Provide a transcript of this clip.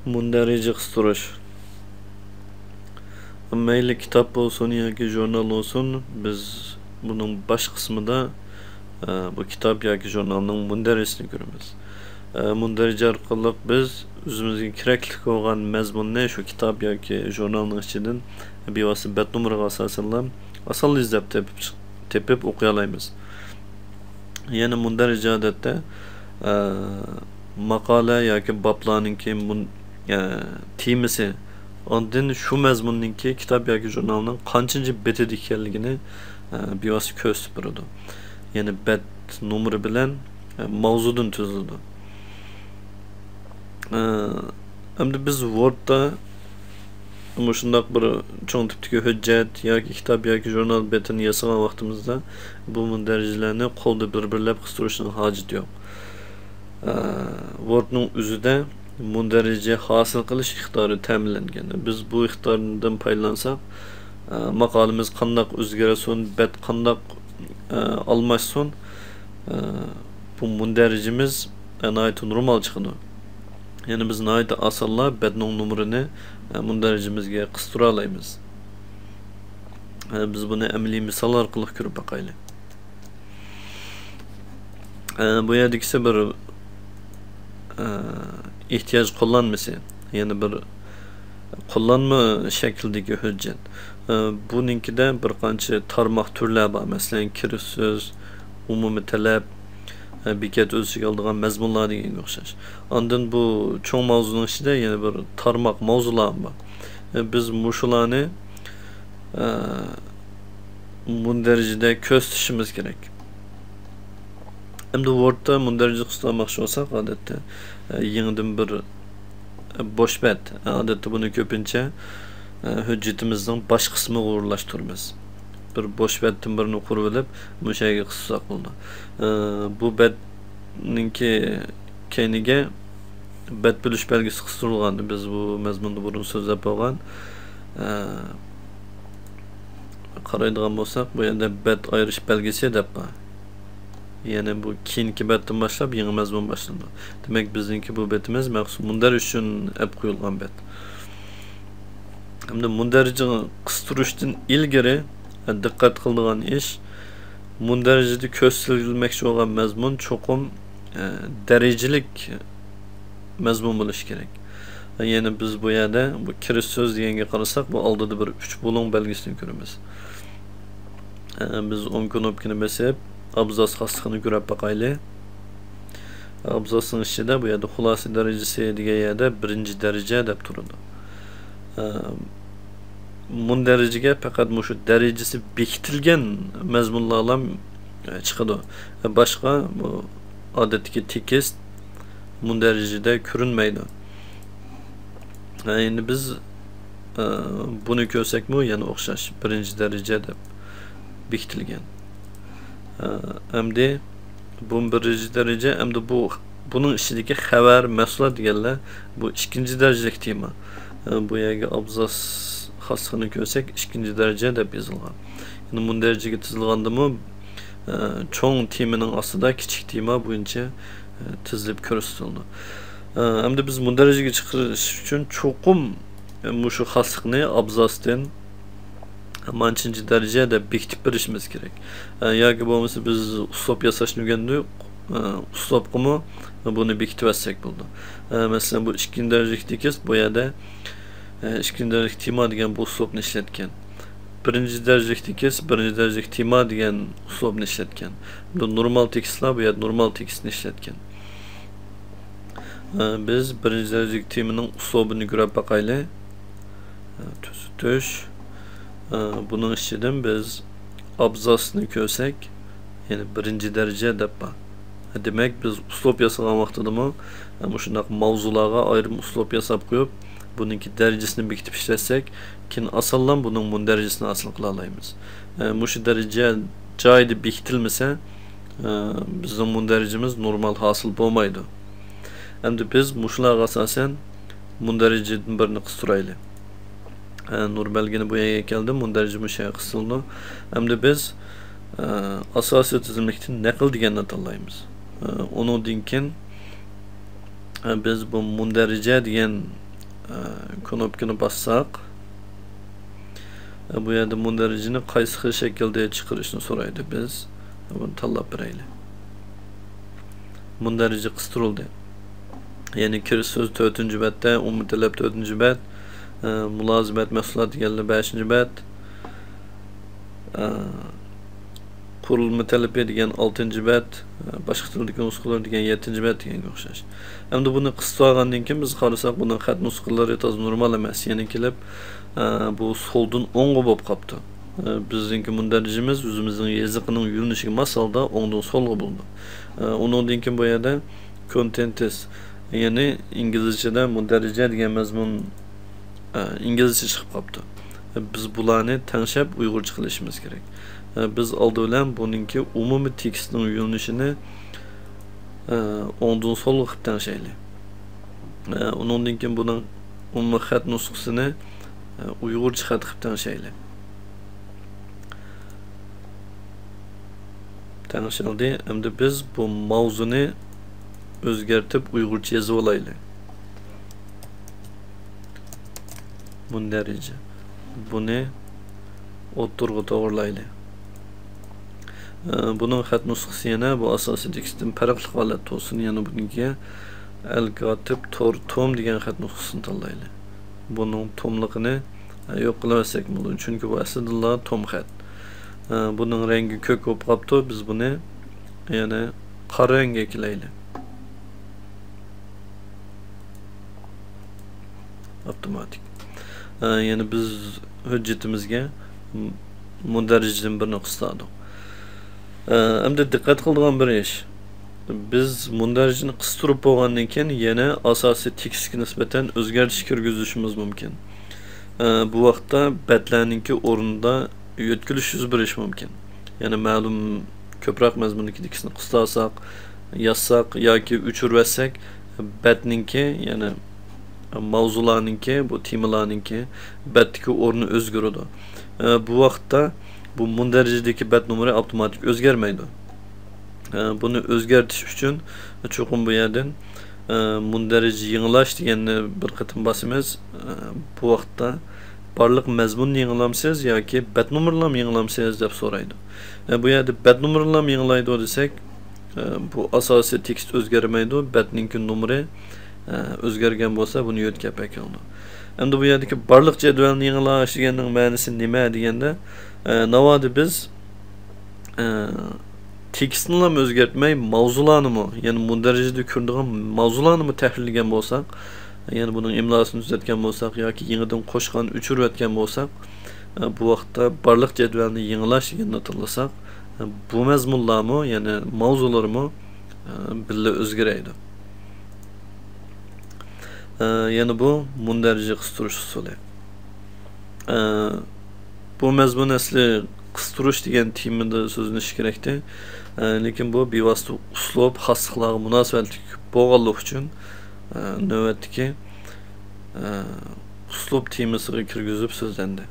Mundarici kıstırış. Mayli kitap olsun yoki jurnal olsun, biz bunun baş kısmında bu kitap yoki jurnalning mundarisini ko'ramiz. Mundarij orqali biz o'zimizga kerakli bo'lgan mazmunni shu kitob yoki jurnalning ichidan bevosita bet numeriga asosan oson izlab tepib o'qiy olamiz. Yana mundarij odatda maqola yoki boblarninki temasi ondan shu mazmunninki kitob yoki jurnalning qanchinchi betida ekanligini bevosita ko'rsatib beradi. Yani bet numeri bilen mavzudan tuzildi. Hem de biz Word'da şundaq bir çoğun tipdagi hujjat yoki kitap yoki jurnal betini yasagan vaqtimizda bu mundarijlarni qo'lda bir-birlab qistirishning hojati yo'q. Word'ning o'zida mundarija hosil qilish ixtiyori ta'minlangan. Biz bu ixtiyordan foydalansak, maqolamiz qandoq o'zgarasin, bet qandoq almashsin, bu mundarijimiz nəhayət normal çıxıdı. Yani biz nəhayət asalla betning numarini mundarijimizga qistıra alaymiz. Biz bunu əmli misal orqali ko'rib baqaylik. Bu yerdagisi bir ehtiyoj qo'llanmasi, yani bir qo'llanma shaklidagi hujjat. Buninkida bir qancha tarmoq turlar bor. Masalan, kirish so'z, umumiy talab, bekat o'z ichiga oladigan mazmunlar deganga o'xshash. Ondan bu cho'ng mavzuning ichida yana bir tarmoq mavzular bor. Biz mushularni mundarijada ko'rsatishimiz kerak. Endi Word'da mundarij qistirmoqchi bo'lsak, odatda yangidan bir bosh bet. Odatda buni ko'pincha hujjatimizning bosh qismiga o'rlashtiramiz. Bir bosh betdan birini qurib olib, mushaga qissak bo'ldi. Bu betninki keyniga bet bo'lish belgisi qistirilgan. Biz bu mazmunda burun so'zlab bo'lgan. Qaraydigan bo'lsak, bu yerda bet ayirish belgisi deb bor. Yani bu keyingi betdan boshlab yangi mazmun boshlandi. Demak, bizningki bu betimiz maxsus mundarij uchun olib qo'yilgan bet. Hamda mundarijni qistirishdan ilgari diqqat qiladigan ish, mundarijda ko'rsatilmoqchi bo'lgan mazmun cho'qim darajalik mazmun bo'lishi kerak. Yani biz bu yerda bu kirish so'z deganga qarasak, bu oldida bir 3 bo'lim belgisini ko'ramiz. Biz o'ng knopkani bosib abzas xosligini ko'rib baqaylik. Abzasning ichida bu yerda xulosa darajasi degan yerda 1-daraja deb turadi. Mundarijiga faqat shu darajasi bekitilgan mazmunlar chiqadi. Boshqa bu odatdagi tekst mundarijida ko'rinmaydi. Endi biz buni ko'rsakmi, yana o'xshash 1-daraja deb bekitilgan. Hamda bu 1-daraja, hamda bunun ichidagi xabar, mahsulot deganlar bu 2-darajalik tema. Bu yerga abzas xosligini ko'rsak 2-daraja deb yozilgan. Yani mundarijaga tizilgandimi cho'ng temaning ostida kichik tema bo'yicha tizilib ko'rsatildi. Hamda biz mundarijaga chiqish uchun cho'qim shu xoslikni abzasdan manchinchi daraja deb bekitib berishimiz kerak. Yoki bo'lmasa biz uslub yasashni o'rgandik, uslubqimi buni bekitib olsak bo'ldi. Masalan, bu 2-darajalik tekst bu yerda 2-darajalik tema degan bu uslubni ishlatgan. 1-darajalik tekst 1-darajalik tema degan uslubni ishlatgan. Bu normal tekstlar bu yerda normal tekstni ishlatgan. Biz 1-darajalik temaning uslubini ko'rib baqaylik. Tuzitish. Bunun ichidan biz abzasni ko'rsak, yani 1-daraja deb bor. Demak, biz uslub yasagan vaqtidami, shunday mavzularga ayrim uslub yasab qo'yib, buningki darajasini bekitib ishlatsak, keyin asonlan buning mundarijasini asl qila olamiz. Shu daraja joyida bekitilmasa, bizning mundarijimiz normal hosil bo'lmaydi. Endi biz shularga asosan mundarijadan birini qistiraylik. Nur belgini bu yerga keldi, mundarij mushaga qisildi. Hamda biz asosiy tizimlikdan naql deganni tanlaymiz. Undan keyin biz bu mundarija degan knopkani bassak, bu yerda mundarijni qaysi xil shaklda chiqarishni so'raydi. Biz buni tanlab beraylik. Mundariji qistiruldi. Ya'ni kirish so'z 4-betda, umum talab 4-bet, mulozimat mahsulot deganlar 5-bet, qurilma talabi degan 6-bet, boshqa tildagi nusxalar degan 7-bet deganga o'xshash. Hamda buni qisib olgandan keyin biz qarasak, buning xat nusxalari to'g'ri normal emas. Ya'ni kelib bu soldan o'ngga bo'lib qopti. Bizningki mundarijimiz o'zimizning yoziqining yo'linishiga mos holda o'ngdan solga bo'ldi. Undan keyin bu yerda contents, ya'ni inglizchada mundarija degan mazmun inglizcha chiqib qopti. Biz bularni tanshab uyg'urcha qilishimiz kerak. Biz oldi bilan buningki umumiy tekstning yo'linishini o'ngdan solga qilib tanshaylik. Undan keyin buning umumiy xat nusxasini uyg'urcha xat qilib tanshaylik. Tanışıldı. Endi biz bu mavzuni o'zgartib uyg'urcha yozib olaylik. Mundarija. Buni o'ttirg'i to'g'rilaylik. Buning xat nusxasi yana bu asosiy tekstdan farqli holat bo'lsin. Yana bunga al-kotib tom degan xat nusxasini tanlaylik. Buning tomligini yo'q qilmasak bo'ladi. Chunki bu aslida tom xat. Bunun rengi kök bo'lib qopti. Biz buni yana qora rangga eklaylik. Avtomatik. Yani biz hujjatimizga mundarijdan birini qistirdik. Endi diqqat qiladigan bir ish. Biz mundarijni qistirib bo'lgandan keyin yana asosiy tekstga nisbatan o'zgartirish kirgizishimiz mumkin. Bu vaqtda batlarninki o'rnida yo'tkilish yuz berishi mumkin. Ya'ni ma'lum ko'proq mazmunnikini qistarsak, yozsak yoki o'chirsak, batninki, ya'ni mavzularninki, bu temalarninki batdagi o'rni o'zgaradi. Bu vaqtda bu mundarijadagi bat numeri avtomatik o'zgarmaydi. Buni o'zgartirish uchun cho'qim bu yerdan mundarij yangilash deganni bir qatim bosamiz. Bu vaqtda barliq mazmunni yangilamsiz yoki bat numerlarni yangilamsiz deb so'raydi. Bu yerda bat numerlarni yangilaydi desak, bu asosiy tekst o'zgarmaydi, batninki numeri o'zgargan bo'lsa buni yo'tkab ekan. Endi bu yerdagi barliq jadvalni yangilash deganning ma'nosi nima deganda, navoda biz tekstni ham o'zgartmay mavzularni, ya'ni mundarijada ko'rinadigan mavzularni tahlilgan bo'lsak, ya'ni buning imlosini tuzatgan bo'lsak yoki yangidan qo'shgan, o'chirayotgan bo'lsak, bu vaqtda barliq jadvalni yangilash deganni tanlasak, bu mazmunlarmi, ya'ni mavzularmi birga o'zgaradi. Yani bu mundarija qistirish usuli. Bu mazmun asli qistirish degan temada so'zlanish kerakdi. Lekin bu bevosita uslub xosliqlarga munosabatli bo'lganligi uchun navbatdagi uslub temasiga kirgizib so'zlandi.